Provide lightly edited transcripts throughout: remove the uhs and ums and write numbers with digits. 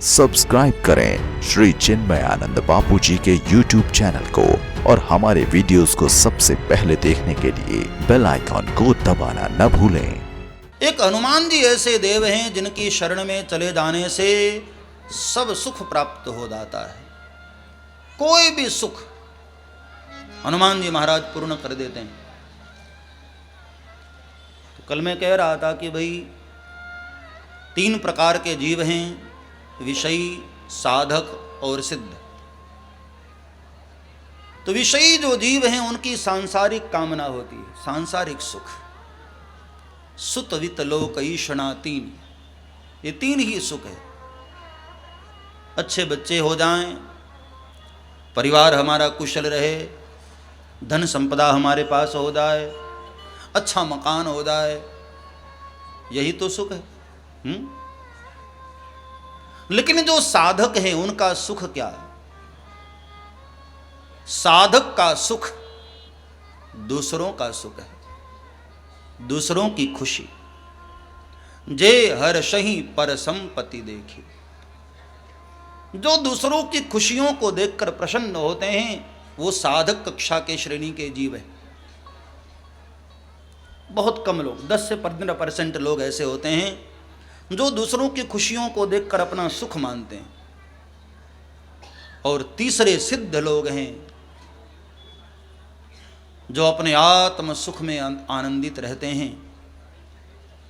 Subscribe करें श्री चिन्मयानंद बापू जी के YouTube channel को और हमारे वीडियोस को सबसे पहले देखने के लिए बेल आइकॉन को दबाना न भूलें। एक हनुमान जी ऐसे देव हैं जिनकी शरण में चले जाने से सब सुख प्राप्त हो जाता है। कोई भी सुख हनुमान जी महाराज पूर्ण कर देते हैं। तो कल मैं कह रहा था कि भाई 3 प्रकार के जीव हैं, विषयी, साधक और सिद्ध। तो विषयी जो जीव हैं उनकी सांसारिक कामना होती है, सांसारिक सुख। सुत वित लोक ईषणा 3, ये 3 ही सुख है। अच्छे बच्चे हो जाएं, परिवार हमारा कुशल रहे, धन संपदा हमारे पास हो जाए, अच्छा मकान हो जाए, यही तो सुख है। लेकिन जो साधक हैं उनका सुख क्या है? साधक का सुख दूसरों का सुख है, दूसरों की खुशी। जे हर्षहि पर संपत्ति देखी, जो दूसरों की खुशियों को देखकर प्रसन्न होते हैं वो साधक कक्षा के श्रेणी के जीव हैं। बहुत कम लोग, 10 से 15% लोग ऐसे होते हैं जो दूसरों की खुशियों को देखकर अपना सुख मानते हैं। और तीसरे सिद्ध लोग हैं जो अपने आत्म सुख में आनंदित रहते हैं।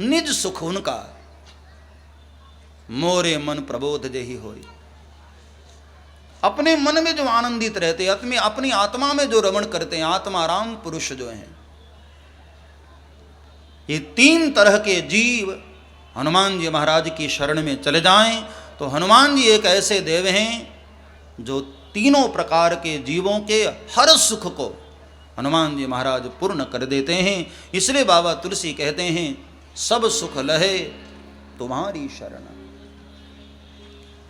निज सुख उनका मोरे मन प्रबोध जेहि होई। अपने मन में जो आनंदित रहते हैं, अपनी आत्मा में जो रमण करते हैं, आत्माराम पुरुष जो हैं, ये 3 तरह के जीव हनुमान जी महाराज की शरण में चले जाएं तो हनुमान जी एक ऐसे देव हैं जो तीनों प्रकार के जीवों के हर सुख को हनुमान जी महाराज पूर्ण कर देते हैं। इसलिए बाबा तुलसी कहते हैं सब सुख लहे तुम्हारी शरण।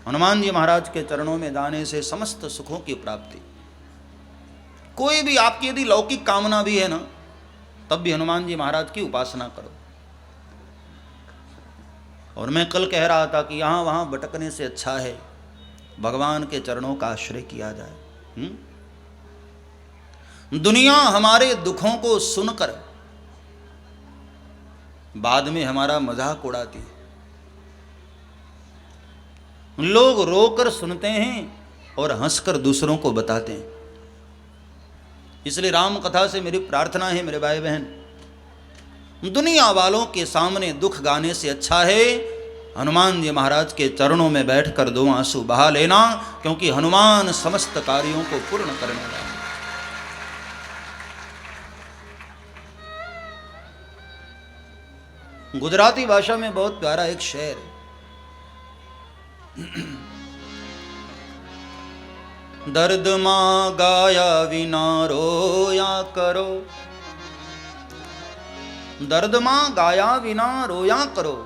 हनुमान जी महाराज के चरणों में जाने से समस्त सुखों की प्राप्ति। कोई भी आपकी यदि लौकिक कामना भी है ना, तब भी हनुमान जी महाराज की उपासना करो। और मैं कल कह रहा था कि यहाँ वहाँ भटकने से अच्छा है भगवान के चरणों का आश्रय किया जाए। दुनिया हमारे दुखों को सुनकर बाद में हमारा मजाक उड़ाती है। लोग रोकर सुनते हैं और हंसकर दूसरों को बताते हैं। इसलिए राम कथा से मेरी प्रार्थना है मेरे भाई बहन, दुनिया वालों के सामने दुख गाने से अच्छा है हनुमान जी महाराज के चरणों में बैठकर 2 आंसू बहा लेना, क्योंकि हनुमान समस्त कार्यों को पूर्ण करने वाले। गुजराती भाषा में बहुत प्यारा एक शेर है। दर्द मां गाया विना रोया करो, दर्द मां गाया विना रोया करो,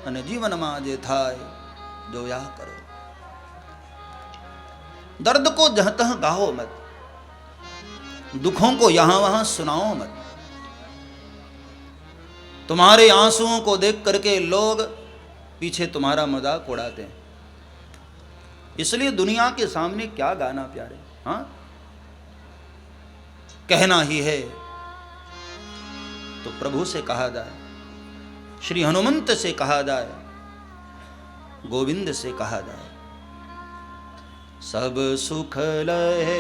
અને જીવનમાં જે થાય જોયા કરો। दर्द को जहाँ तहाँ गाओ मत, दुखों को यहाँ वहाँ सुनाओ मत। तुम्हारे आंसुओं को देख करके लोग पीछे तुम्हारा मजाक उड़ाते हैं। इसलिए दुनिया के सामने क्या गाना प्यारे, हाँ कहना ही है तो प्रभु से कहा जाए, श्री हनुमंत से कहा जाए, गोविंद से कहा जाए। सब सुख लहे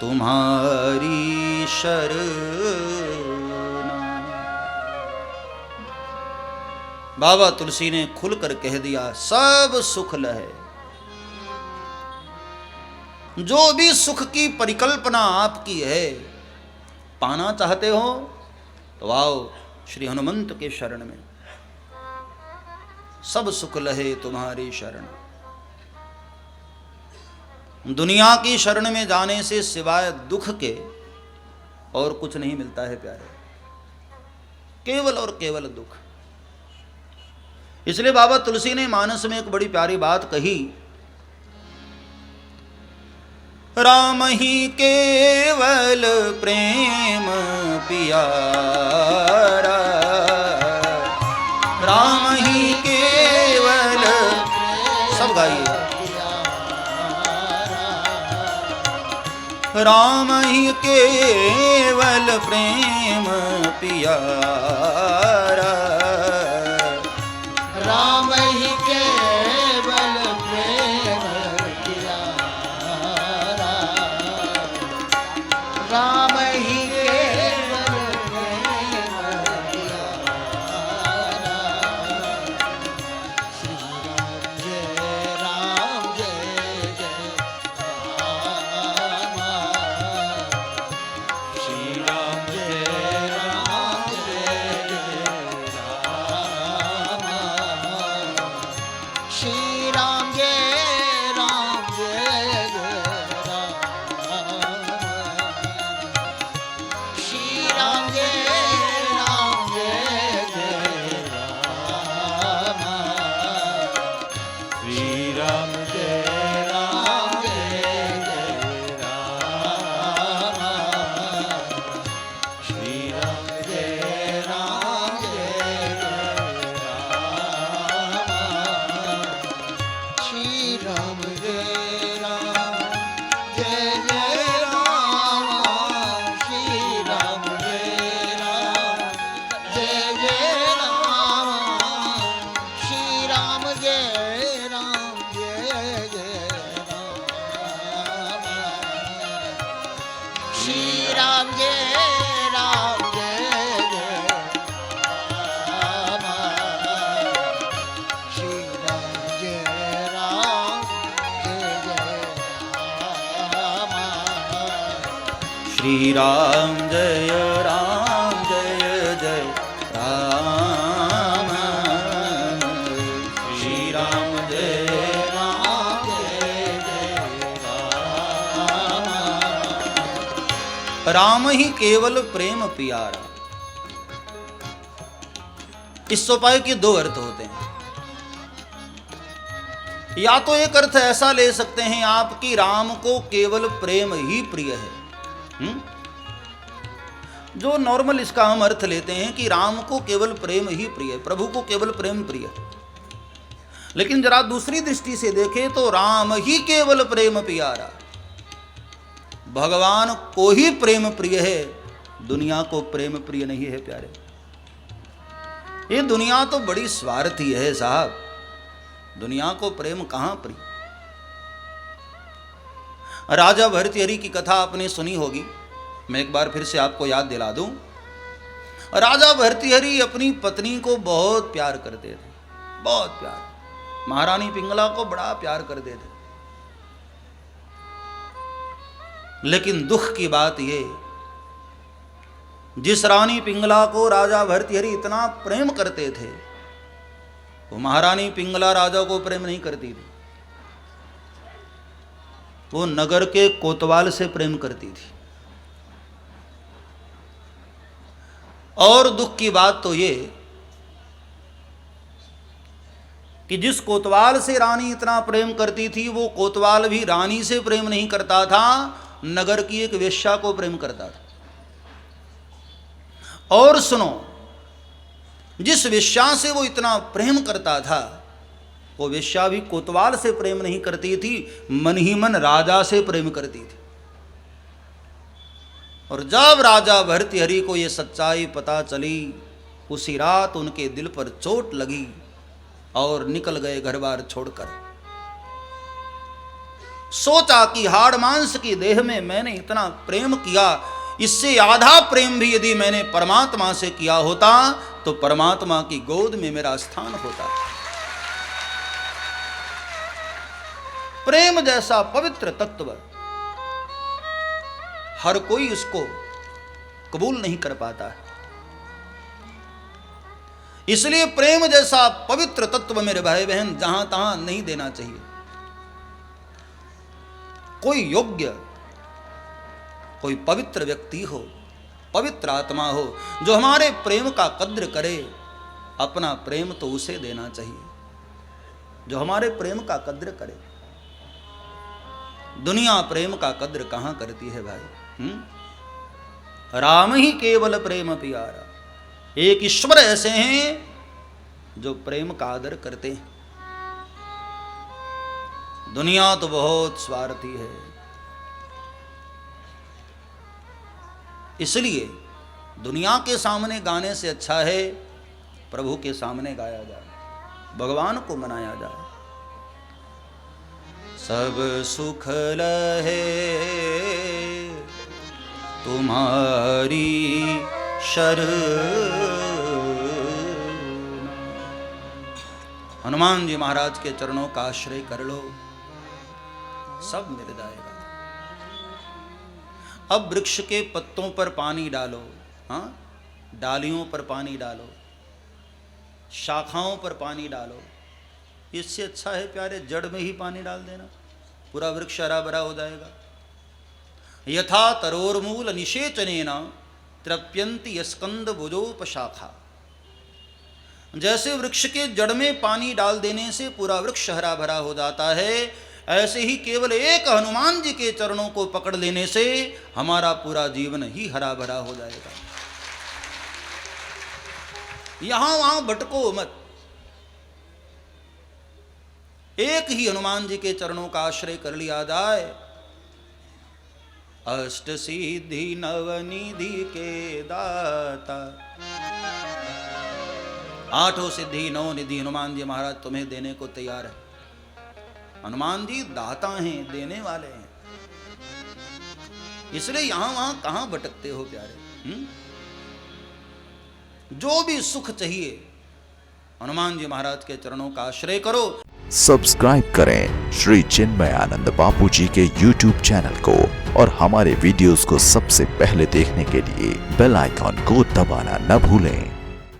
तुम्हारी शरण। बाबा तुलसी ने खुलकर कह दिया सब सुख लहे। जो भी सुख की परिकल्पना आपकी है, पाना चाहते हो तो आओ श्री हनुमंत के शरण में। सब सुख लहे तुम्हारी शरण। दुनिया की शरण में जाने से सिवाय दुख के और कुछ नहीं मिलता है प्यारे, केवल और केवल दुख। इसलिए बाबा तुलसी ने मानस में एक बड़ी प्यारी बात कही, राम ही केवल प्रेम पियारा, राम ही केवल राम ही केवल प्रेम पियारा, राम ही केवल प्रेम प्यारा, राम ही केवल प्रेम प्यारा। श्री राम जय जय राम, श्री राम जय राम जय श्री राम जय राम जय राम, श्री राम जय राम जय राम, श्री राम जय राम जय राम, श्री राम जय राम श्री राम जय राम जय जय राम, श्री राम जय राम जय जय राम, श्री राम जय राम जय जय राम, श्री राम जय राम जय जय राम, श्री राम जय राम जय जय राम, श्री राम जय राम जय जय राम, श्री राम जय राम जय जय राम। राम ही केवल प्रेम पियारा। इस उपाय के दो अर्थ होते हैं। या तो एक अर्थ ऐसा ले सकते हैं आप कि राम को केवल प्रेम ही प्रिय है। जो नॉर्मल इसका हम अर्थ लेते हैं कि राम को केवल प्रेम ही प्रिय है, प्रभु को केवल प्रेम प्रिय है। लेकिन जरा दूसरी दृष्टि से देखें तो राम ही केवल प्रेम प्यारा, भगवान को ही प्रेम प्रिय है, दुनिया को प्रेम प्रिय नहीं है प्यारे। ये दुनिया तो बड़ी स्वार्थी है साहब, दुनिया को प्रेम कहां प्रिय। राजा भर्तृहरि की कथा आपने सुनी होगी, मैं एक बार फिर से आपको याद दिला दूं। राजा भर्तृहरि अपनी पत्नी को बहुत प्यार करते थे, बहुत प्यार। महारानी पिंगला को बड़ा प्यार करते थे। लेकिन दुख की बात ये, जिस रानी पिंगला को राजा भर्तृहरि इतना प्रेम करते थे, वो महारानी पिंगला राजा को प्रेम नहीं करती थी, वो नगर के कोतवाल से प्रेम करती थी। और दुख की बात तो ये कि जिस कोतवाल से रानी इतना प्रेम करती थी, वो कोतवाल भी रानी से प्रेम नहीं करता था, नगर की एक वेश्या को प्रेम करता था। और सुनो, जिस वेश्या से वो इतना प्रेम करता था, वो वेश्या भी कोतवाल से प्रेम नहीं करती थी, मन ही मन राजा से प्रेम करती थी। और जब राजा भर्तृहरि को ये सच्चाई पता चली, उसी रात उनके दिल पर चोट लगी और निकल गए घर बार छोड़कर। सोचा कि हाड़ मांस की देह में मैंने इतना प्रेम किया, इससे आधा प्रेम भी यदि मैंने परमात्मा से किया होता तो परमात्मा की गोद में मेरा स्थान होता। प्रेम जैसा पवित्र तत्व हर कोई इसको कबूल नहीं कर पाता है। इसलिए प्रेम जैसा पवित्र तत्व मेरे भाई बहन जहां तहां नहीं देना चाहिए। कोई योग्य, कोई पवित्र व्यक्ति हो, पवित्र आत्मा हो, जो हमारे प्रेम का कद्र करे, अपना प्रेम तो उसे देना चाहिए जो हमारे प्रेम का कद्र करे। दुनिया प्रेम का कद्र कहां करती है भाई? राम ही केवल प्रेम प्यारा। एक ईश्वर ऐसे हैं जो प्रेम का आदर करते हैं। दुनिया तो बहुत स्वार्थी है। इसलिए दुनिया के सामने गाने से अच्छा है प्रभु के सामने गाया जाए, भगवान को मनाया जाए। सब सुख लहे तुम्हारी शरण। हनुमान जी महाराज के चरणों का आश्रय कर लो, सब मिल जाएगा। अब वृक्ष के पत्तों पर पानी डालो, हाँ, डालियों पर पानी डालो, शाखाओं पर पानी डालो, इससे अच्छा है प्यारे जड़ में ही पानी डाल देना, पूरा वृक्ष हरा भरा हो जाएगा। यथा तरोर्मूल निषेचनेन तृप्यन्ति स्कंद भुजोपशाखा। जैसे वृक्ष के जड़ में पानी डाल देने से पूरा वृक्ष हरा भरा हो जाता है, ऐसे ही केवल एक हनुमान जी के चरणों को पकड़ लेने से हमारा पूरा जीवन ही हरा भरा हो जाएगा। यहां वहां भटको मत, एक ही हनुमान जी के चरणों का आश्रय कर लिया जाए। अष्ट सिद्धि नवनिधि के दाता, आठों सिद्धि नौ निधि हनुमान जी महाराज तुम्हें देने को तैयार है। हनुमान जी दाता हैं, देने वाले हैं, इसलिए यहां वहां कहां भटकते हो प्यारे। जो भी सुख चाहिए हनुमान जी महाराज के चरणों का आश्रय करो। सब्सक्राइब करें श्री चिन्मयानंद बापू जी के YouTube चैनल को और हमारे वीडियोस को सबसे पहले देखने के लिए बेल आइकॉन को दबाना न भूलें।